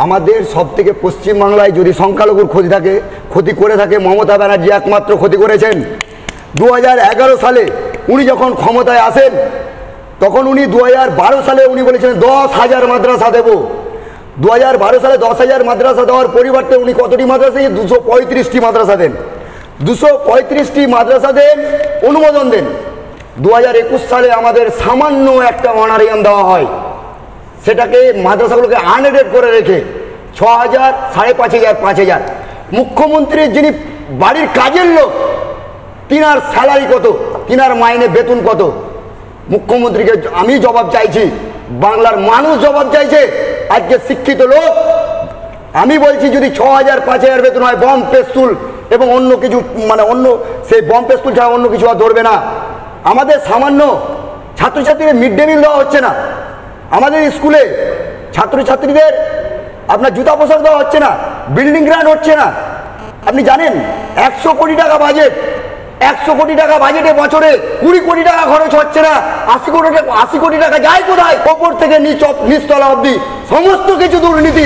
আমাদের সবথেকে পশ্চিমবাংলায় যদি সংখ্যালঘুর ক্ষতি করে থাকে মমতা ব্যানার্জি একমাত্র ক্ষতি করেছেন। 2011 সালে উনি যখন ক্ষমতায় আসেন তখন উনি 2012 সালে উনি বলেছিলেন 10,000 মাদ্রাসা দেব। 2012 সালে 10,000 মাদ্রাসা দেওয়ার পরিবর্তে উনি কতটি মাদ্রাসা 235টি মাদ্রাসা দেন। 235টি মাদ্রাসা দেন, অনুমোদন দেন। 2021 সালে আমাদের সামান্য একটা অনারিয়াম দেওয়া হয়, সেটাকে মাদ্রাসাগুলোকে আনএডেড করে রেখে 6,000, 5,500, 5,000। মুখ্যমন্ত্রীর যিনি বাড়ির কাজের লোক, তিনার স্যালারি কত, তিনার মাইনে বেতন কত? মুখ্যমন্ত্রীকে আমি জবাব চাইছি, বাংলার মানুষ জবাব চাইছে। আজকে শিক্ষিত লোক, আমি বলছি যদি 6,000, 5,000 বেতন হয়, বম পেস্তুল এবং অন্য কিছু অন্য সেই বম পেস্তুল ছাড়া অন্য কিছু আর ধরবে না। আমাদের সামান্য ছাত্রছাত্রীদের মিড ডে মিল দেওয়া হচ্ছে না, আমাদের স্কুলে ছাত্রছাত্রীদের আপনার জুতা পোশাক দেওয়া হচ্ছে না, বিল্ডিং গ্রান্ট হচ্ছে না। আপনি জানেন 100 কোটি টাকা বাজেট, 100 কোটি টাকা বাজেটে বছরে 20 কোটি টাকা খরচ হচ্ছে না। 80 কোটি টাকা যায় কোথায়? ওপর থেকে নিচতলা অবধি সমস্ত কিছু দুর্নীতি।